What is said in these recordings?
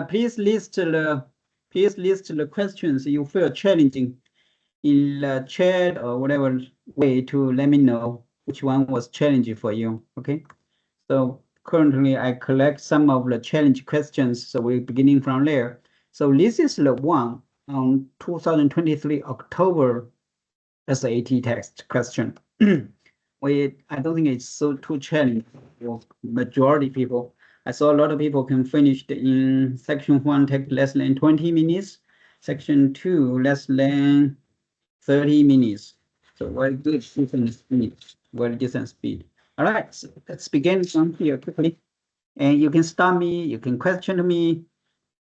please list the questions you feel challenging in the chat or whatever way to let me know which one was challenging for you. Okay. So currently I collect some of the challenge questions. So we're beginning from there. So this is the one on 2023 October SAT text question. I don't think it's so too challenging for majority people. I saw a lot of people can finish in section 1 take less than 20 minutes, section 2 less than 30 minutes. So very good different speed, very decent speed. All right, so let's begin from here quickly. And you can stop me, you can question me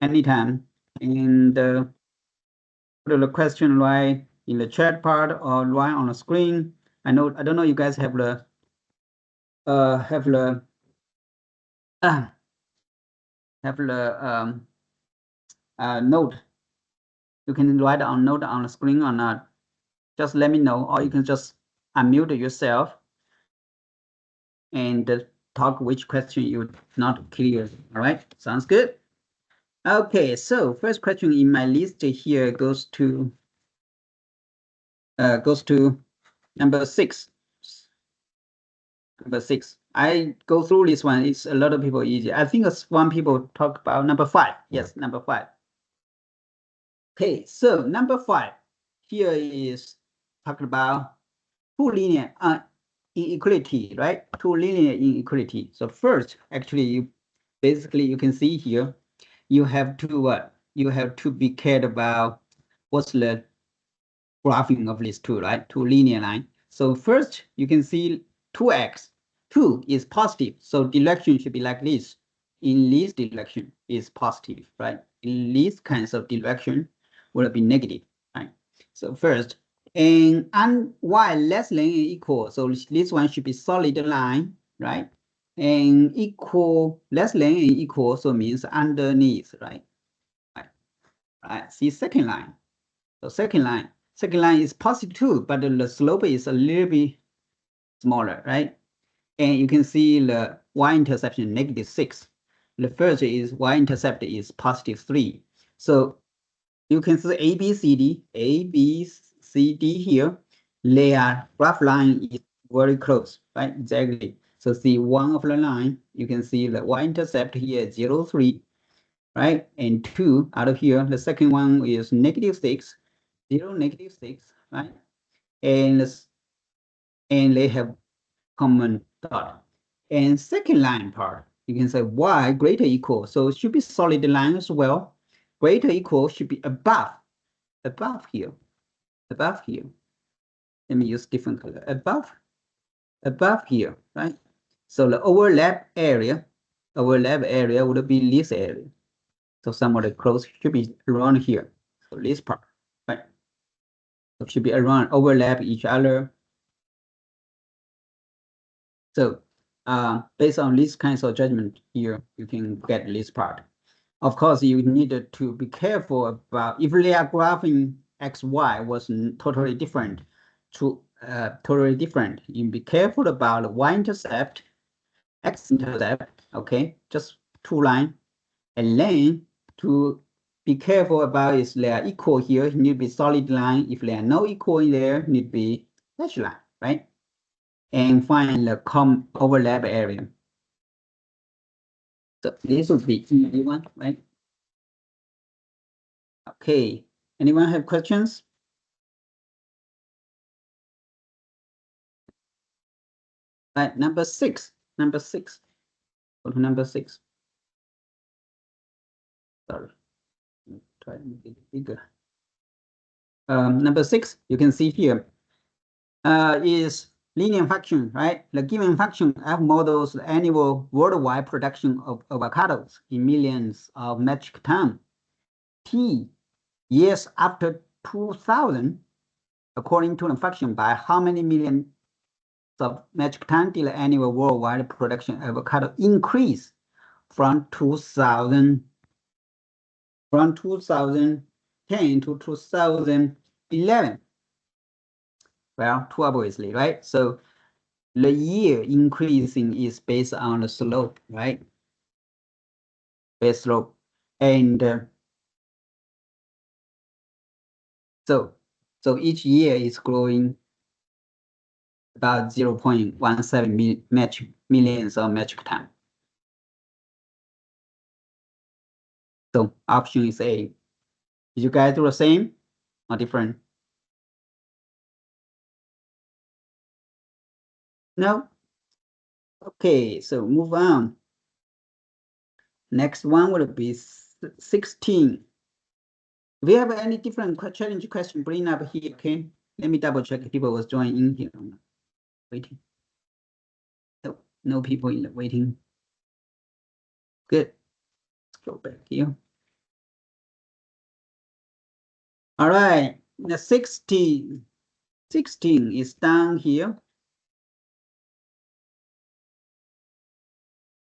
anytime. And put the question right in the chat part or right on the screen. I don't know you guys have the note. You can write on note on the screen or not. Just let me know, or you can just unmute yourself and talk which question you're not clear. All right, sounds good. Okay, so first question in my list here goes to number 6. Number 6. I go through this one. It's a lot of people easy. I think one people talk about number 5. Yes, number 5. Okay, so number 5 here is talking about two linear inequality, right? Two linear inequality. So first, actually, basically you can see here, you have to be cared about what's the graphing of these two, right? Two linear line. So first, you can see 2x. 2 is positive, so direction should be like this. In this direction is positive, right? In these kinds of direction will be negative, right? So first, and y less than or equal, so this one should be solid line, right? And equal, less than or equal, so means underneath, right? Right. See second line. So second line is positive 2, but the slope is a little bit smaller, right? And you can see the y-interception -6. The first is y-intercept is +3. So you can see A, B, C, D here. Their graph line is very close, right? Exactly. So see one of the line, you can see the y-intercept here 0, 3, right? And 2 out of here. The second one is -6, 0, -6, right? And they have common dot. And second line part, you can say y greater equal. So it should be solid line as well. Greater equal should be above here. Let me use different color. Above here, right? So the overlap area would be this area. So some of the close should be around here. So this part, right? So it should be around, overlap each other. So based on these kinds of judgment here, you can get this part. Of course, you need to be careful about if they are graphing xy was totally different, You be careful about y-intercept, x-intercept, okay, just two line, and then to be careful about is they are equal here, it need to be solid line. If they are no equal in there, need to be dashed line, right? And find the overlap area. So this would be easy one, right? Okay, anyone have questions? Right, number 6. Go to number 6. Sorry, try to make it bigger. Number 6, you can see here, is linear function, right? The given function F models the annual worldwide production of avocados in millions of metric tons. T years after 2000, according to the function, by how many millions of metric tons did the annual worldwide production of avocado increase from 2010 to 2011? Well, 2 obviously, right? So the year increasing is based on the slope, right? Base slope. And so each year is growing about 0.17 millions of metric ton. So option is A. Did you guys do the same or different? No? Okay, so move on. Next one would be 16. If you have any different challenge question, bring up here, okay? Let me double check if people was joining in here. Waiting. No people in the waiting. Good. Let's go back here. All right, the 16 is down here.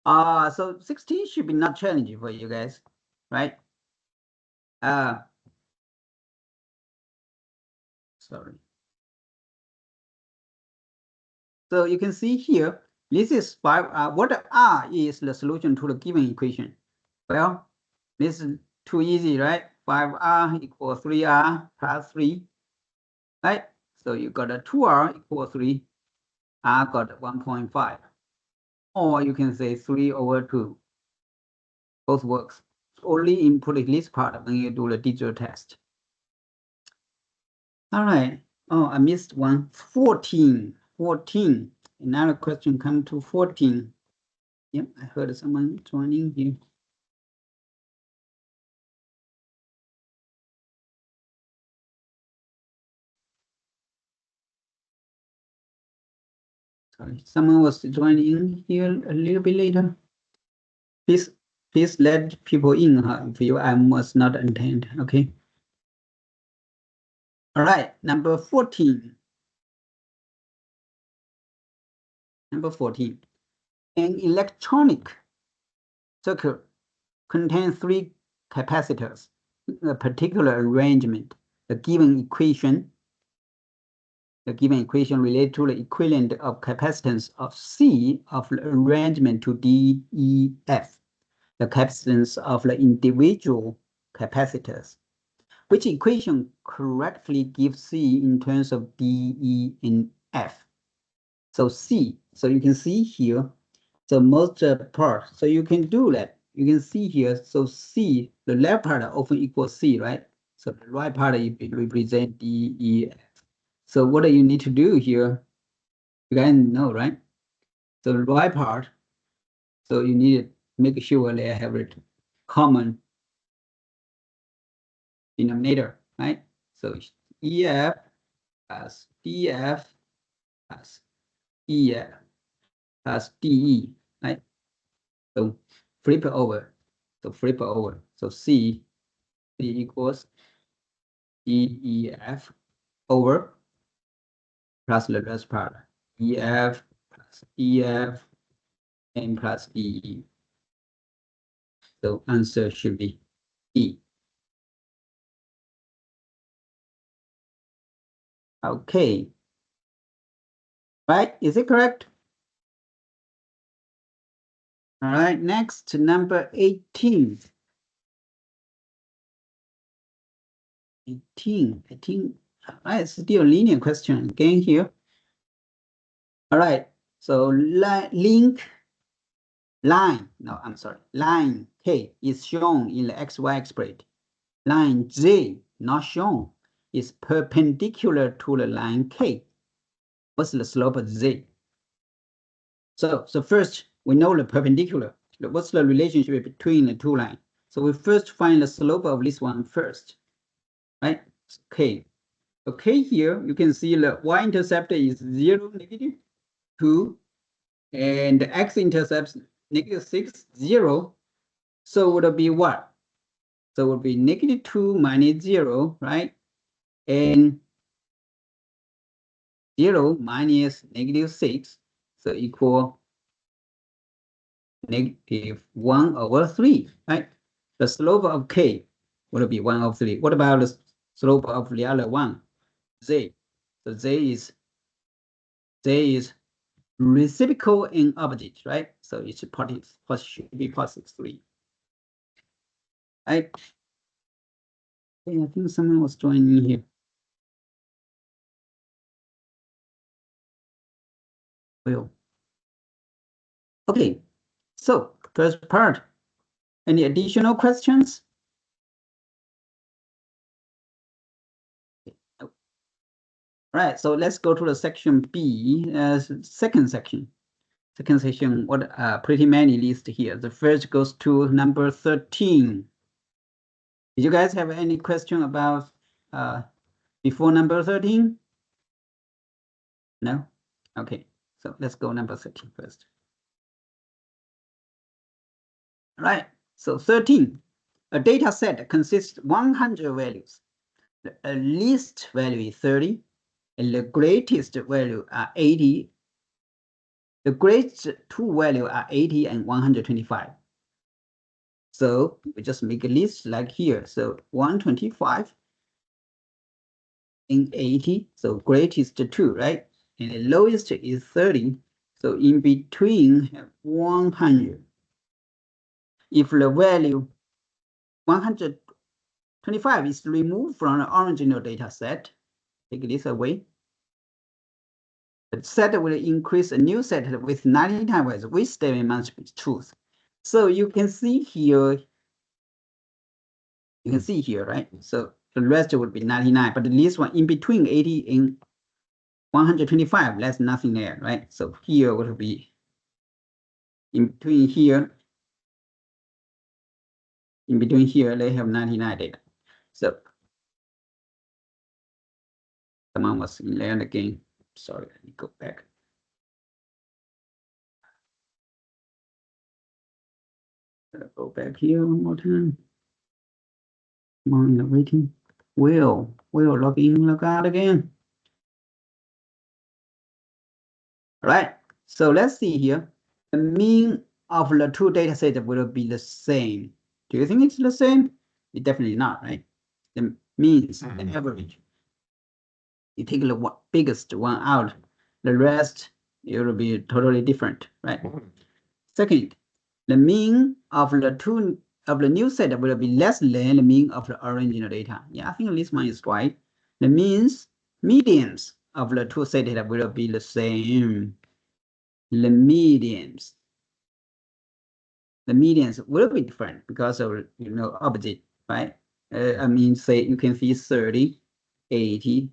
So 16 should be not challenging for you guys, right? Sorry. So you can see here, this is 5R. What R is the solution to the given equation? Well, this is too easy, right? 5R equals 3R plus 3, right? So you got a 2R equals 3, R got 1.5. Or you can say 3 over 2. Both works. Only input this part when you do the digital test. All right. Oh, I missed one. 14. Another question come to 14. Yep, I heard someone joining here. Sorry, someone was joining in here a little bit later. Please let people in. If you I must not attend. Okay. All right, number 14. Number 14. An electronic circuit contains 3 capacitors. A particular arrangement, the given equation related to the equivalent of capacitance of C of the arrangement to D, E, F, the capacitance of the individual capacitors. Which equation correctly gives C in terms of D, E, and F? So C, so you can see here, the most part, so you can do that. You can see here, so C, the left part often equals C, right? So the right part represent D, E, F. So what do you need to do here? You guys know, right? So the right part, so you need to make sure they have a common denominator, right? So EF plus DF plus EF plus DE, right? So flip it over. So C equals DEF over plus the rest part, EF plus EF and plus DE. So answer should be E. Okay. Right? Is it correct? All right. Next, number 18. 18. All right. Still a linear question again here. All right. So line K is shown in the XY expression. Line Z, not shown, is perpendicular to the line K. What's the slope of Z? So first, we know the perpendicular. What's the relationship between the two lines? So we first find the slope of this one first, right? K. Okay, here you can see the y-intercept is 0, -2, and the x-intercept -6, 0. So would it be what? So it would be -2 minus 0, right? And 0 minus -6, so equal -1/3, right? The slope of K would be 1/3. What about the slope of the other one, Z? So Z is reciprocal and opposite, right? So it's should be positive 3. I think someone was joining here. Well, okay. So first part. Any additional questions? Right. So let's go to the section B. Second section. Second section. What pretty many listed here. The first goes to number 13. Did you guys have any question about before number 13? No? Okay, so let's go number 13 first. All right, so 13. A data set consists 100 values. The least value is 30, and the greatest value are 80. The greatest two values are 80 and 125. So we just make a list like here. So 125 and 80. So greatest two, right? And the lowest is 30. So in between 100. If the value 125 is removed from the original data set, take this away. The set will increase a new set with 90 times, which statement must be true. So you can see here, right? So the rest would be 99, but this one in between 80 and 125, there's nothing there, right? So here would be in between here, they have 99 data. So someone was in there again. Sorry, let me go back. Go back here one more time. Come on, you're waiting. Will log in, log out again. All right, so let's see here. The mean of the two data sets will be the same. Do you think it's the same? It's definitely not, right? The means, the average. You take the biggest one out, the rest, it will be totally different, right? Second, the mean of the new set will be less than the mean of the original data. Yeah, I think this one is right. The medians of the two set data will be the same. The medians will be different because of opposite, right? I mean, say you can see 30, 80,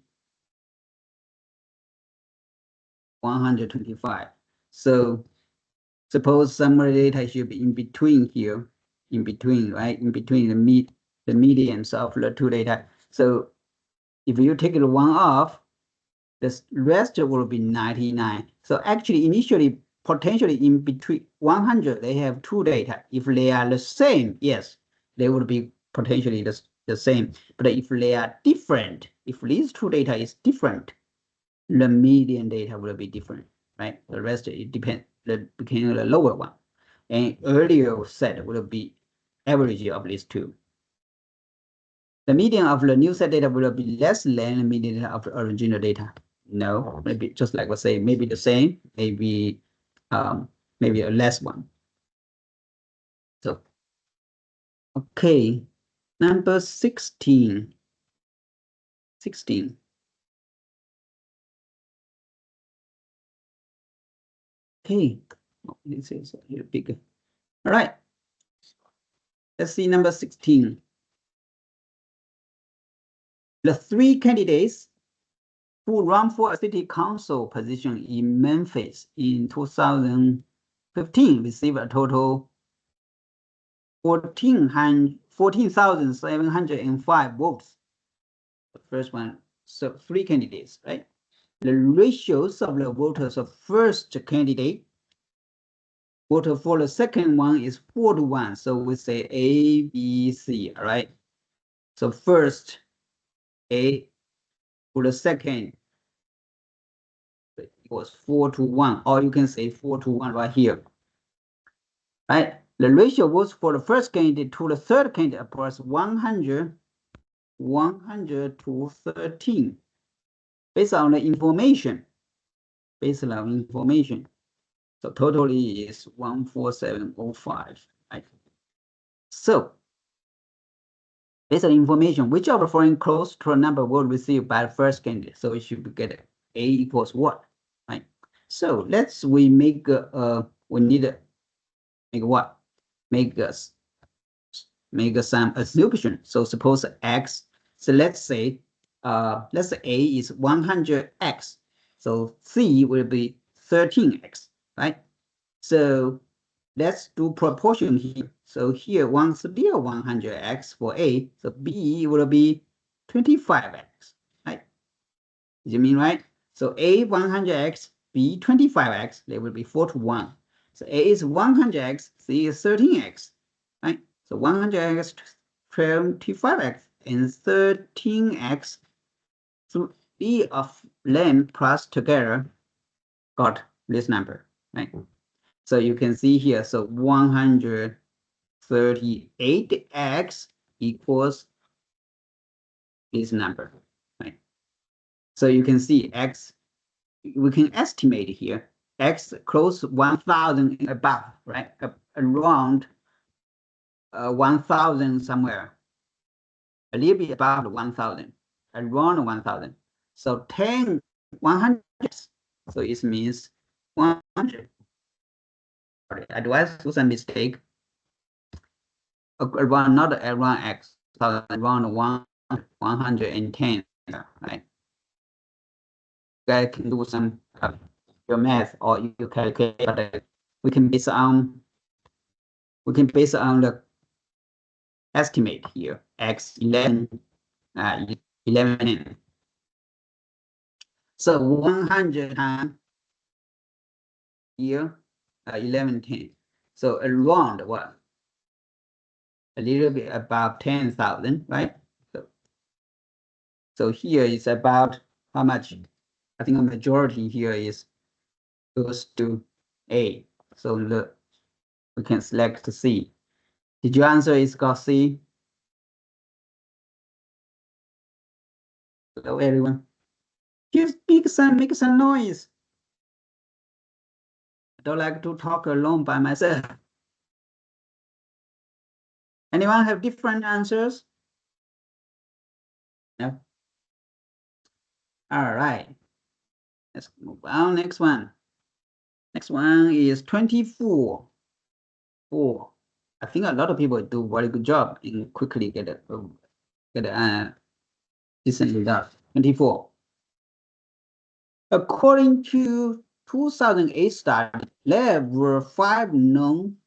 125. So suppose summary data should be in between here, right? In between the medians of the two data. So if you take the one off, the rest will be 99. So actually, initially, potentially in between 100, they have two data. If they are the same, yes, they would be potentially the same. But if they are different, if these two data is different, the median data will be different, right? The rest, it depends, became the lower one. And earlier set will be average of these two. The median of the new set data will be less than the median of the original data. No, maybe just like I say, maybe the same, maybe maybe a less one. So okay, number 16. 16. Okay, this is a little bigger. All right. Let's see number 16. The three candidates who ran for a city council position in Memphis in 2015 received a total 14,705 votes. The first one, so three candidates, right? The ratios of the voters of first candidate voter for the second one is 4-1. So we say A, B, C, all right? So first A for the second, it was 4-1, or you can say 4-1 right here, right? The ratio was for the first candidate to the third candidate plus 100 to 13, based on the information. So totally is 14705, right? So Based on information, which of the following close to a number will receive by the first candidate? So it should get A equals what, right? So we make we need to make what? Make some assumption. So suppose X. So let's say A is 100X. So C will be 13X, right? So let's do proportion here. So here one still 100X for A. So B will be 25X, right? You mean right? So A 100X, B 25X, they will be 4 to 1. So A is 100X, C is 13X, right? So 100X, 25X, and 13X, 3 of them plus together got this number, right? So you can see here, so 138X equals this number, right? So you can see X, we can estimate here, X close 1,000 above, right? Around 1,000 somewhere, a little bit above 1,000, around 1,000. So 100, so it means 100. Sorry, I do some mistake. Around, not around X, around 110, right? You guys can do some your math or you calculate, but we can base on the estimate here. X 11, 11. So 100 times here, 1110. So around what? A little bit above 10,000, right? So here is about how much? I think a majority here is goes to A. So we can select C. Did you answer is got C? Hello, everyone. Just make some noise. I don't like to talk alone by myself. Anyone have different answers? No. All right. Let's move on. Next one. Next one is 24. 4. I think a lot of people do very good job in quickly get a decent result. 24. According to 2008 study, there were 5 known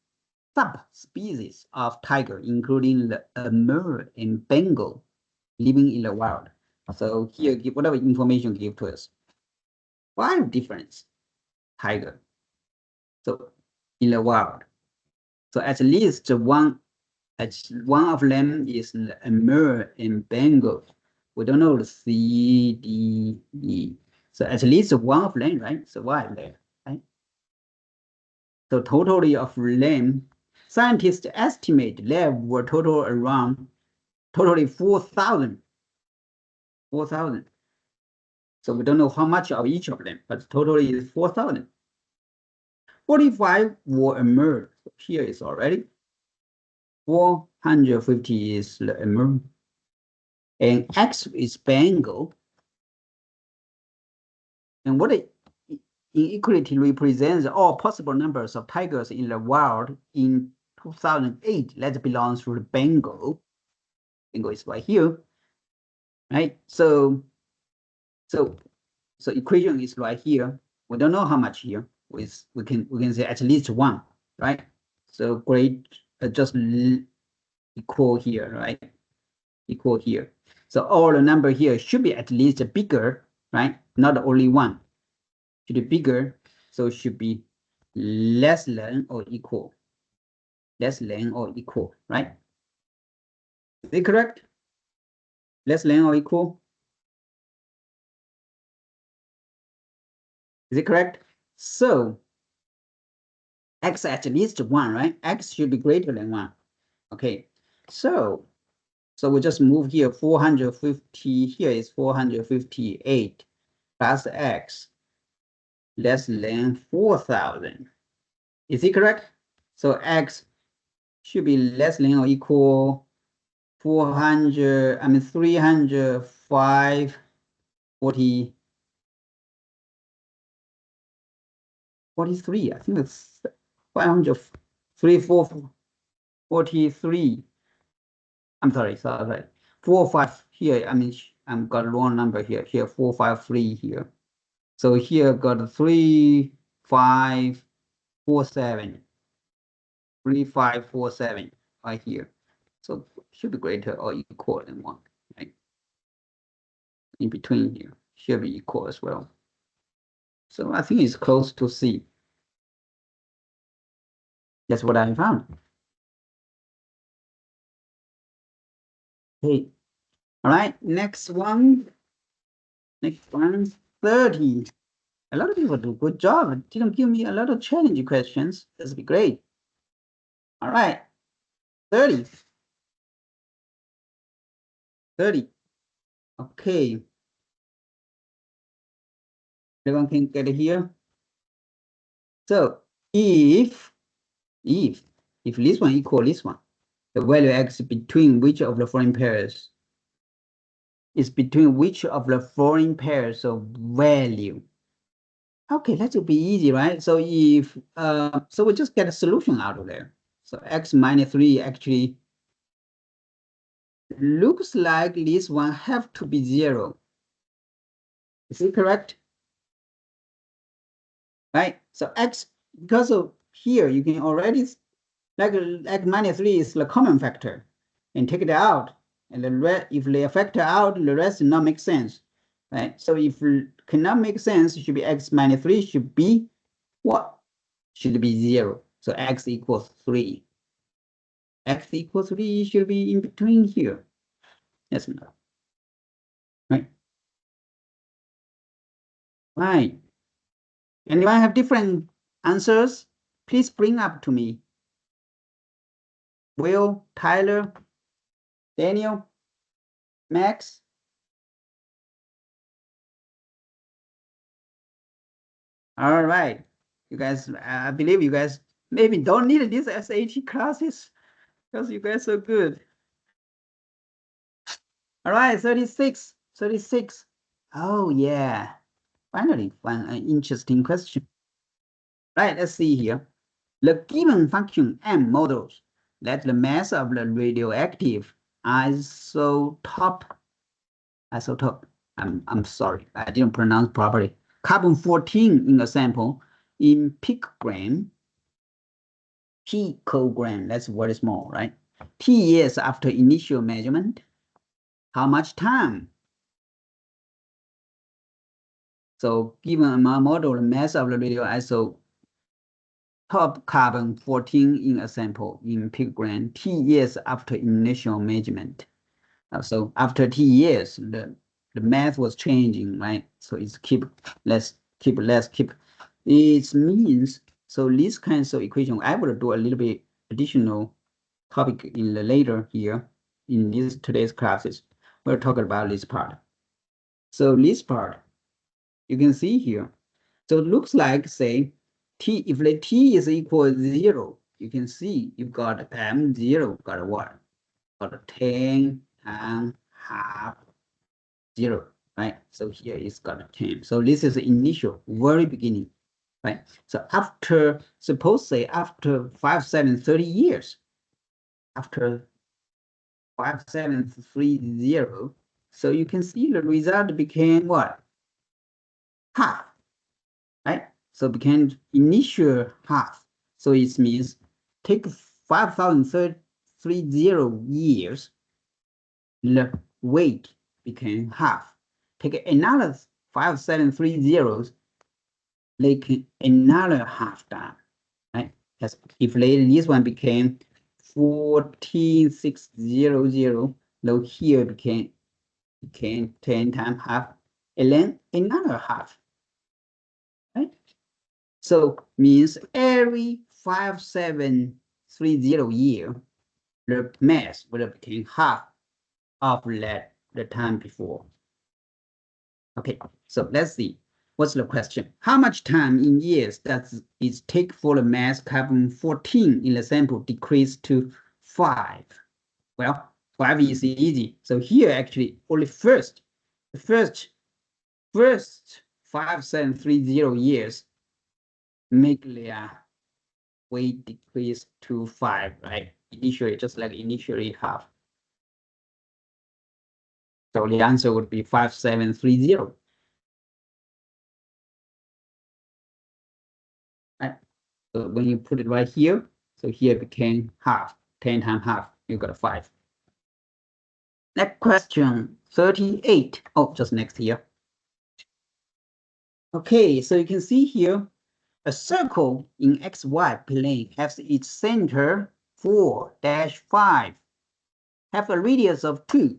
subspecies of tiger, including the Amur and Bengal, living in the wild. So here, give whatever information give to us. 5 different tiger. So in the wild. So at least one of them is the Amur and Bengal. We don't know the C, D, E. So at least one of them, right? Survive there, right? So totally of them, scientists estimate there were totally 4,000. 4,000. So we don't know how much of each of them, but totally is 4,000. 45 were emerged. Here is already 450 is the emerged. And X is Bengal. And what inequality represents all possible numbers of tigers in the wild in 2008. That belongs to the Bengal. Bengal is right here, right? So equation is right here. We don't know how much here. We can say at least 1, right? So grade just equal here, right? Equal here. So all the number here should be at least bigger, right? Not only 1. Should be bigger, so it should be less than or equal. Less than or equal, right? Is it correct? Less than or equal? Is it correct? So X at least 1, right? X should be greater than 1. Okay, so we just move here 450. Here is 458 plus X less than 4,000. Is it correct? So X should be less than or equal 400, I mean 305, 40, 43. I think it's 500, 43. I'm sorry. 45 here. I mean, I'm got a wrong number here. Here, 453 here. So here got 3547. 3547 right here. So should be greater or equal than 1, right? In between here should be equal as well. So I think it's close to C. That's what I found. Okay. All right. Next one. 30. A lot of people do good job. Didn't give me a lot of challenging questions. This would be great. All right. 30. 30. Okay. Everyone can get it here. So if this one equal this one, the value x between which of the following pairs is between which of the following pairs of value? Okay, that should be easy, right? So if so we just get a solution out of there. So x minus 3 actually looks like this one have to be 0. Is it correct? Right? So x, because of here, you can already like minus 3 is the common factor, and take it out, and if they factor out, the rest does not make sense, right? So if cannot make sense, it should be x minus 3 should be what? Should be 0. So x equals 3. X equals 3 should be in between here. Yes, no. Right. Right. Anyone have different answers? Please bring up to me. Will, Tyler, Daniel, Max. All right. You guys, I believe you guys maybe don't need these SAT classes because you guys are good. All right, 36. 36. Oh, yeah. Finally, one interesting question. Right, let's see here. The given function M models that the mass of the radioactive isotope, I'm sorry, I didn't pronounce properly. Carbon-14 in a sample in picogram, that's very small, right? T years after initial measurement. How much time? So given a model, the mass of the radioisotope carbon-14 in a sample in picogram, T years after initial measurement. So after T years, the math was changing, right? So it's let's keep. It means, so these kinds of equation, I will do a little bit additional topic in the later here in today's classes. We'll talk about this part. So this part, you can see here. So it looks like, say, T, if the T is equal to 0, you can see you got M0, got what? Got 10 and half 0, right? So here it's got 10. So this is the initial, very beginning, right? So after, suppose say after 5, 7, 30 years, after 5730, so you can see the result became what? Half, right? So became initial half. So it means take 5030 years, the weight became half. Take another 5730, like another half done, right? As if this one became 14600, now here became 10 times half, and then another half, right? So means every 5730 year, the mass will become half of that the time before. Okay, so let's see. What's the question? How much time in years does it take for the mass carbon-14 in the sample decrease to 5? Well, 5 is easy. So here actually only first 5730 years make their weight decrease to 5, right? Initially, just like initially half. So the answer would be 5730. Right? So when you put it right here, so here it became half, 10 times half, you got a 5. Next question, 38. Oh, just next here. Okay, so you can see here, a circle in XY plane has its center 4-5, have a radius of 2.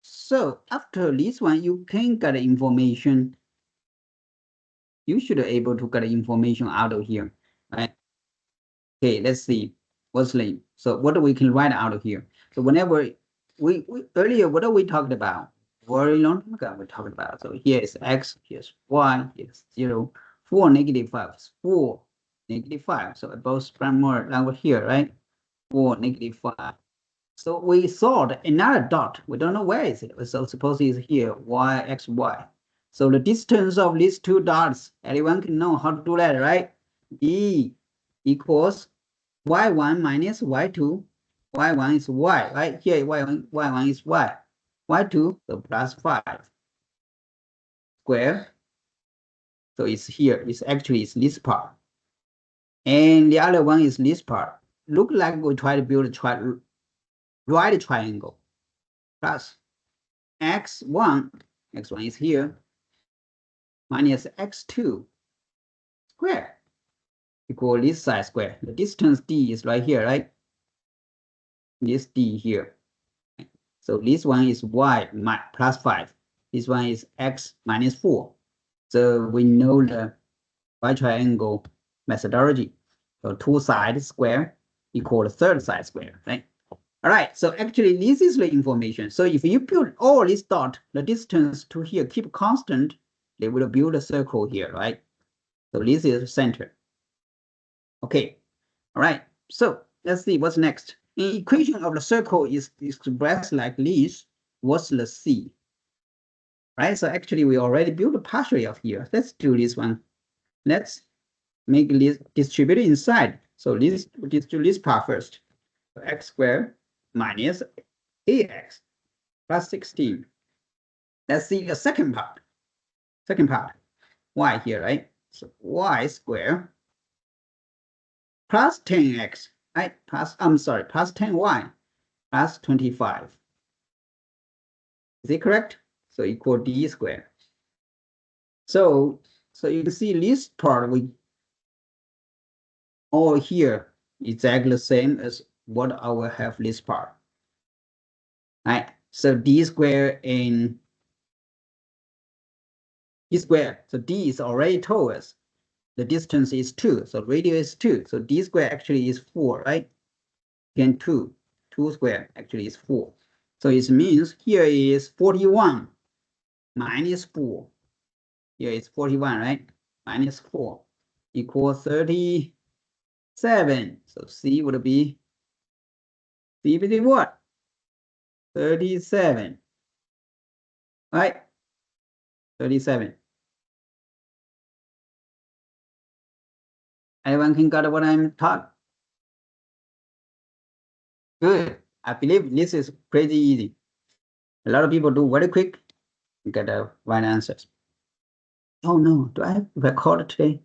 So after this one, you can get information. You should be able to get information out of here, right? Okay, let's see what's the. So what we can write out of here. So whenever we earlier, what are we talking about? Very long time ago we talked about. So here is x, here's y, here's 0, 4, -5, 4, -5. So both more over here, right? 4, -5. So we thought another dot. We don't know where is it. So suppose it's here, y, x, y. So the distance of these two dots, anyone can know how to do that, right? E equals y1 minus y2. y1 is y, right? Here y1 is y. y2, so plus 5 square. So it's here. It's actually it's this part. And the other one is this part. Look like we try to build a right triangle. Plus x1 is here, minus x2 square equal this side square. The distance d is right here, right? This d here. So this one is y plus 5. This one is x minus 4. So we know the right triangle methodology. So two sides square equal the third side square, right? All right, so actually this is the information. So if you build all this dot, the distance to here keep constant, they will build a circle here, right? So this is the center. Okay, all right. So let's see what's next. In equation of the circle is expressed like this. What's the C? Right, so actually we already built a partially of here. Let's do this one. Let's make this distributed inside. So let's do this part first. X squared minus ax plus 16. Let's see the second part. Y here, right? So y squared plus 10x, right? Plus 10y plus 25. Is it correct? So equal d squared. So you can see this part we all here exactly the same as what I will have this part. Right? So d squared and d squared. So d is already told us the distance is 2. So radius is 2. So d squared actually is 4, right? Again 2 squared actually is 4. So it means here is 41 minus 4. Here is 41, right? Minus 4 equals 37. So C would be what? 37. Right? 37. Anyone can got what I'm taught? Good. I believe this is pretty easy. A lot of people do very quick and get the right answers. Oh no, do I record today?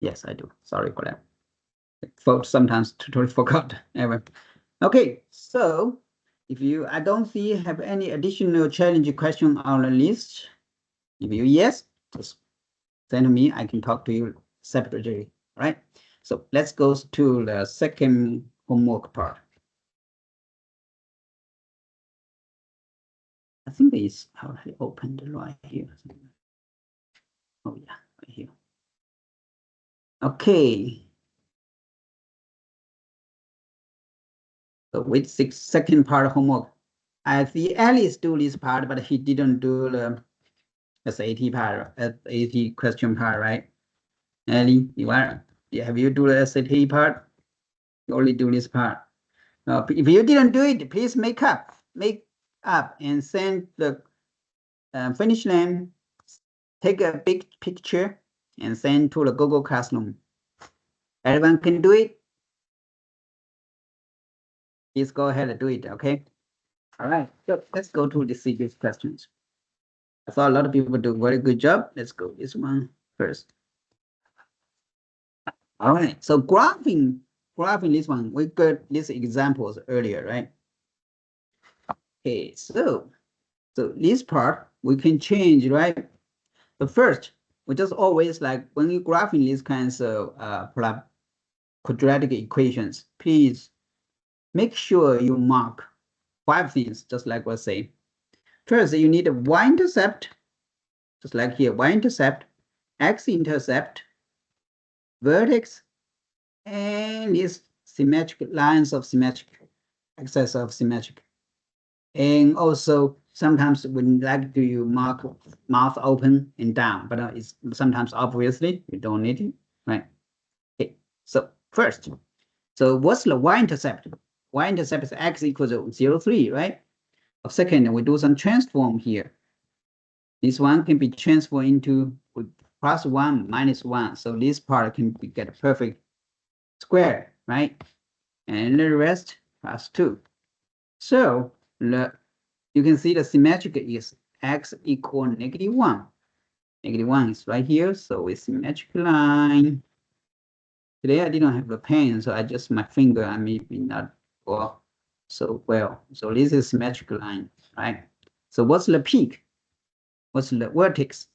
Yes, I do. Sorry for that. Folks sometimes totally forgot ever. Okay, so if I don't see have any additional challenge question on the list. If you yes, just send to me. I can talk to you separately. All right. So let's go to the second homework part. I think it's already opened right here. Oh yeah, right here. Okay. So with second part homework, I see Alice do this part, but he didn't do the SAT part, SAT question part, right? Ellie, have you do the SAT part? You only do this part. If you didn't do it, please make up. make up and send the finish line. Take a big picture and send to the Google Classroom. Everyone can do it. Please go ahead and do it, okay? All right, so let's go to the series questions. I saw a lot of people do a very good job. Let's go this one first. All right, so graphing this one, we got these examples earlier, right? Okay, so this part we can change, right? But first, we just always like when you're graphing these kinds of quadratic equations, please make sure you mark 5 things, just like we're saying. First, you need a y-intercept, just like here, y-intercept, x-intercept, vertex, and these symmetric lines of symmetric, axis of symmetric. And also, sometimes we like to mark mouth open and down, but it's sometimes obviously you don't need it, right? Okay, so first, so what's the y-intercept? Y-intercept is x equals 0, 3, right? Second, we do some transform here. This one can be transformed into +1, -1. So this part can get a perfect square, right? And the rest +2. So you can see the symmetric is x equal -1. -1 is right here. So it's symmetric line. Today I didn't have a pen, so I just my finger. I maybe not so well. So this is symmetric line, right? So what's the peak? What's the vertex?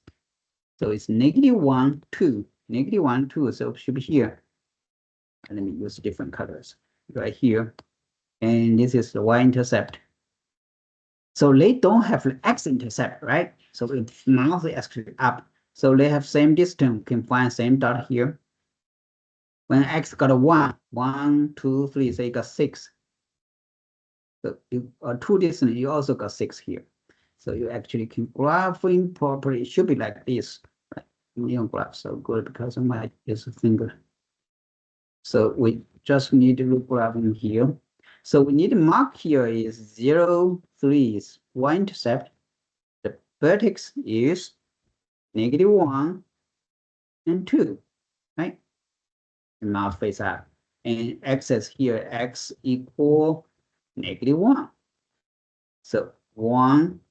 So it's -1, 2, -1, 2. So it should be here. And let me use different colors right here. And this is the y-intercept. So they don't have the x-intercept, right? So it's mouth is actually up. So they have same distance, can find same dot here. When x got a 1, 1, 2, 3, so you got 6. So you are 2 distance, you also got 6 here. So you actually can graphing properly. It should be like this. Right? You don't graph so good because of my use finger. So we just need to graph in here. So we need to mark here is 0, 3 is y-intercept. The vertex is -1 and 2, right? And now face up. And axis here, x equal -1. So 1,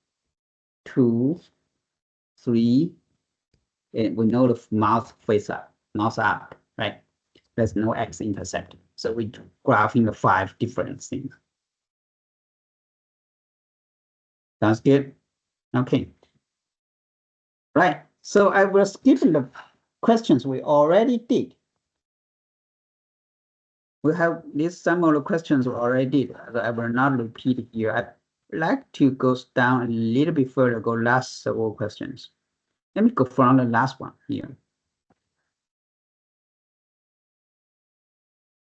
2, 3, and we know the mouth face up, mouth up, right? There's no x-intercept. So we graphing the 5 different things. Sounds good? Okay. Right. So I will skip the questions we already did. We have this some of the questions we already did. I will not repeat here. I'd like to go down a little bit further, go last several questions. Let me go from the last one here.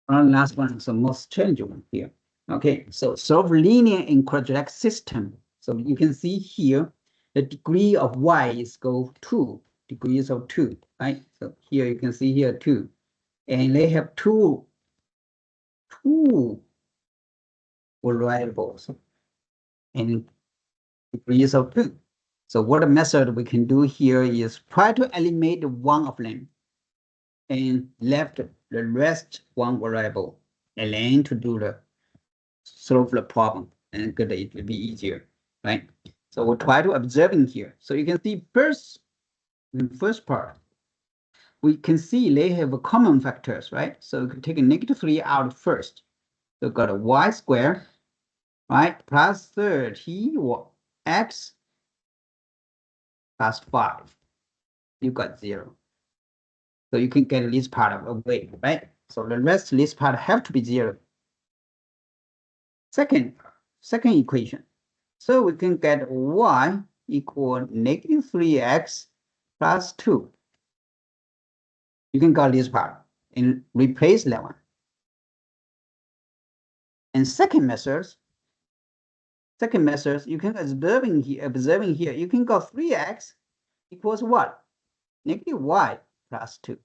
From the last one is the most challenging one here. Okay, so solve linear and quadratic system. So you can see here, the degree of y is go 2, degrees of 2, right? So here you can see here 2. And they have two variables and degrees of 2. So what a method we can do here is try to eliminate one of them and left the rest one variable, and then to do the solve the problem, and it will be easier, right? So we'll try to observing here. So you can see first, in first part, we can see they have a common factors, right? So we can take a -3 out first. So got a y squared, right? Plus 30 or x plus 5. You got 0. So you can get this part of away, right? So the rest of this part have to be 0. Second equation. So we can get y equal -3x plus 2. You can get this part and replace that one. And second method, you can observing here, you can go 3x equals what? -y plus 2.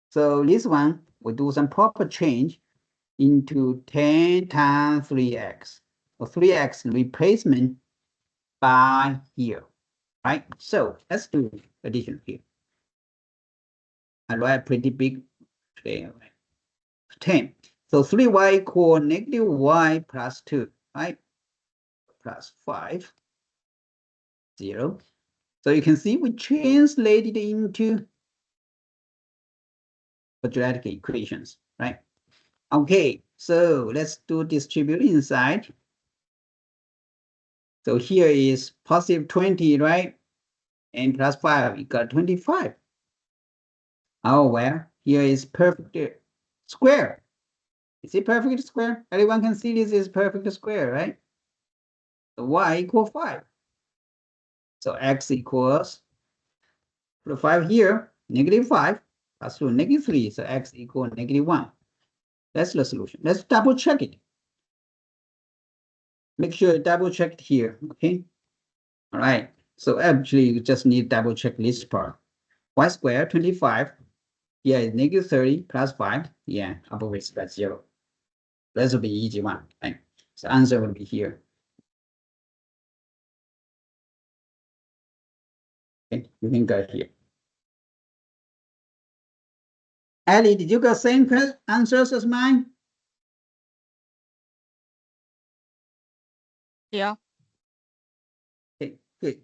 So this one, we do some proper change into 10 times 3x. or 3x replacement by here, right? So let's do addition here. I write pretty big today, right? 10. So 3y equal negative y plus 2, right? Plus 5, 0. So you can see we translated into quadratic equations, right? Okay, so let's do distribute inside. So here is positive 20, right? And plus 5, you got 25. Oh, well, here is perfect square. Is it perfect square? Everyone can see this is perfect square, right? So y equals 5. So x equals, put 5 here, negative 5, plus 2, negative 3. So x equals negative 1. That's the solution. Let's double check it. Make sure you double check it here, okay? All right. So actually, you just need double check this part. Y squared, 25. Here is negative 30 plus 5. Yeah, above is that's 0. That will be easy one, right? So answer will be here. Okay, you can go here. Ellie, did you get same answers as mine? Yeah. Okay, good.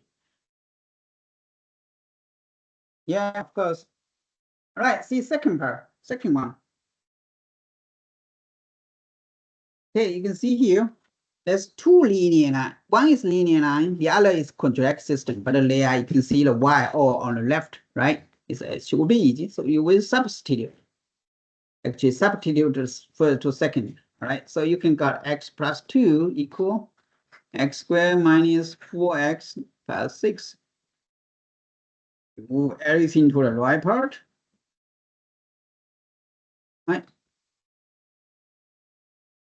Yeah, of course. All right, see second part, second one. Okay, you can see here, there's two linear lines. One is linear line, the other is quadratic system, but they are, you can see the y all on the left, right? It should be easy, so you will substitute. Actually, substitute this first to second, all right? So you can got x plus 2 equal x squared minus 4x plus 6. Move everything to the right part, right?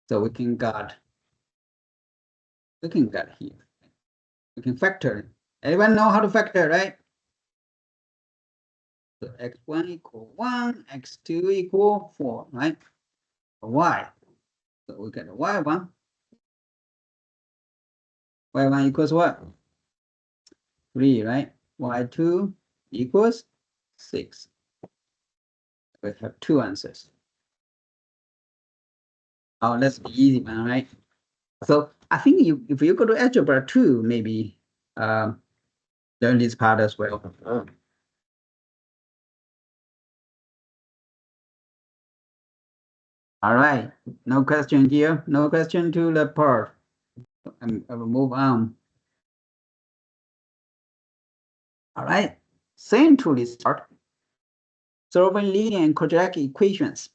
So we can get here. We can factor. Everyone know how to factor, right? So x1 equal 1, x2 equal 4, right? Y. So we get y1. Y1 equals what? 3, right? Y2 equals 6. We have two answers. Oh, that's the easy one, right? So I think if you go to algebra 2, maybe learn this part as well. All right, no question here. No question to the part. I will move on. All right, same to this part. Solving linear and quadratic equations.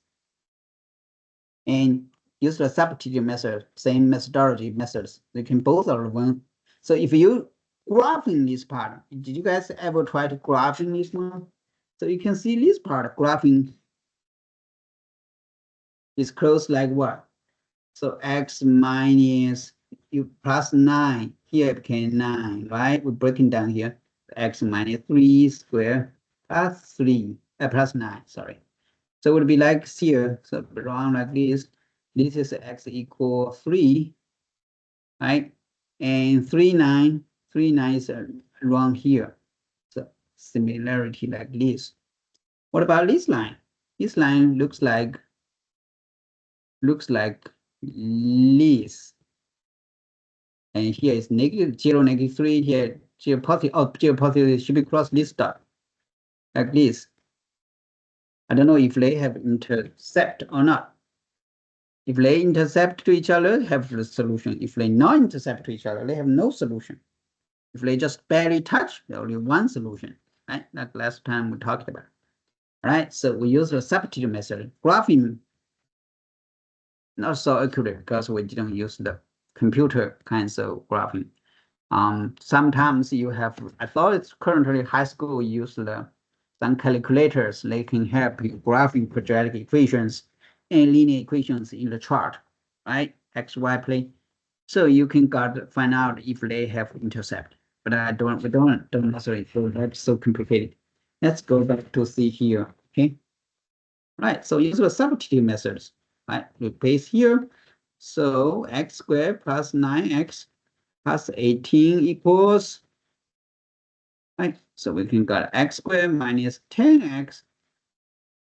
And use the substitute method, same methodology methods. They can both are one. So if you graphing this part, did you guys ever try to graphing this one? So you can see this part graphing is close like what? So x minus you plus 9. Here it became 9, right? We're breaking down here. X minus 3 squared plus 3, plus 9, sorry. So it would be like here, so around like this. This is x equal 3, right? And 3, 9 is around here. So similarity like this. What about this line? This line looks like this. And here is negative 0, negative 3. Here 0 positive. Oh, 0 positive should be cross this dot like this. I don't know if they have intercept or not. If they intercept to each other, have the solution. If they not intercept to each other, they have no solution. If they just barely touch, there only one solution, right? Like last time we talked about. All right, so we use the substitute method. Graphing, not so accurate because we didn't use the computer kinds of graphing. Sometimes you have, I thought it's currently high school use some calculators. They can help you graphing quadratic equations and linear equations in the chart, right? X, Y plane. So you can find out if they have intercept. But we don't necessarily feel that's so complicated. Let's go back to see here. Okay. Right. So use the substitute methods. Right. Replace here. So x squared plus 9x plus 18 equals, right? So we can get x squared minus 10x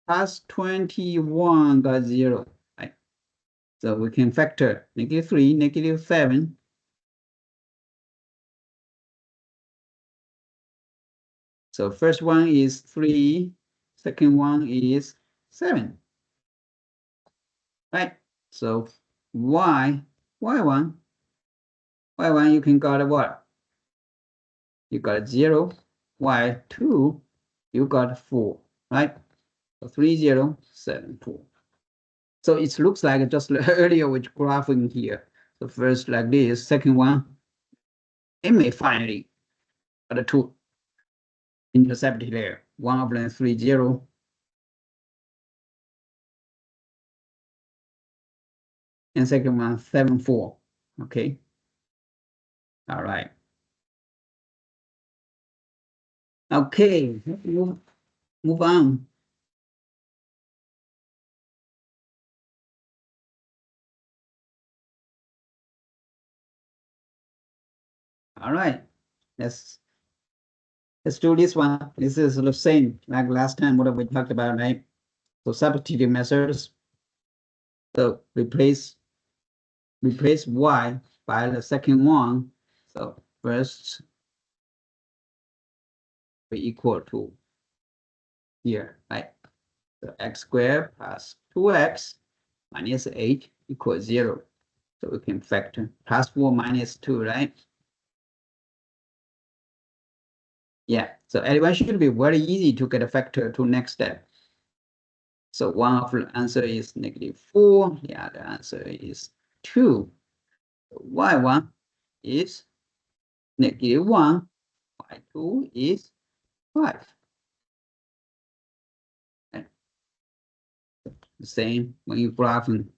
plus 21 got 0, right? So we can factor -3, -7. So first one is 3, second one is 7, right? So y1, you can got what? You got 0, y2, you got 4, right? So 3, 0, 7, 4. So it looks like just earlier with graphing here. So first like this, second one, it may finally got a 2 intercepted there. One of them 3, 0. And second one 7, 4. Okay. All right. Okay, move on. All right, let's do this one. This is the same like last time what we talked about, right? So substitute methods. So replace y by the second one. So first we equal to here, right? So x squared plus 2x minus 8 equals 0. So we can factor plus 4 minus 2, right? Yeah, so it should be very easy to get a factor to next step. So one of the answer is -4, the other answer is 2. Y1 is -1, y2 is 5. And the same when you graphing.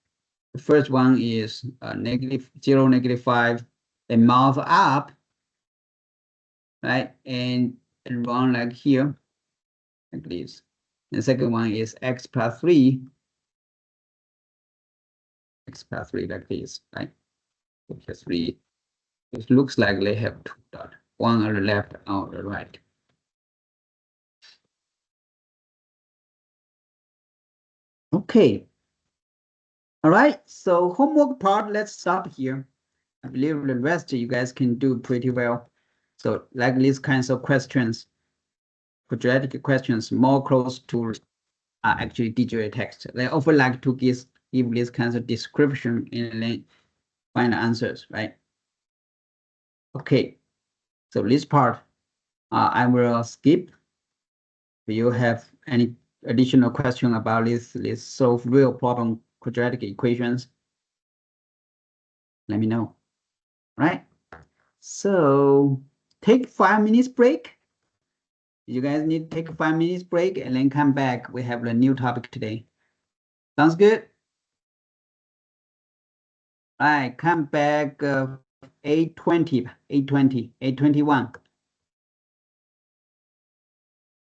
The first one is -0, -5, then move up, right? And run like here, like this. The second one is x plus 3, like this, right? Plus 3. It looks like they have 2 dots, one on the left, on the right. Okay. All right. So homework part, let's stop here. I believe the rest you guys can do pretty well. So like these kinds of questions, quadratic questions, more close to actually digital text. They often like to give these kinds of description and then find the answers, right? Okay. So this part, I will skip. Do you have any additional question about this solve real problem quadratic equations? Let me know. Right? So take 5 minutes break. You guys need to take a 5 minutes break and then come back. We have a new topic today. Sounds good? All right, come back 8:20, 8:20, 8:21.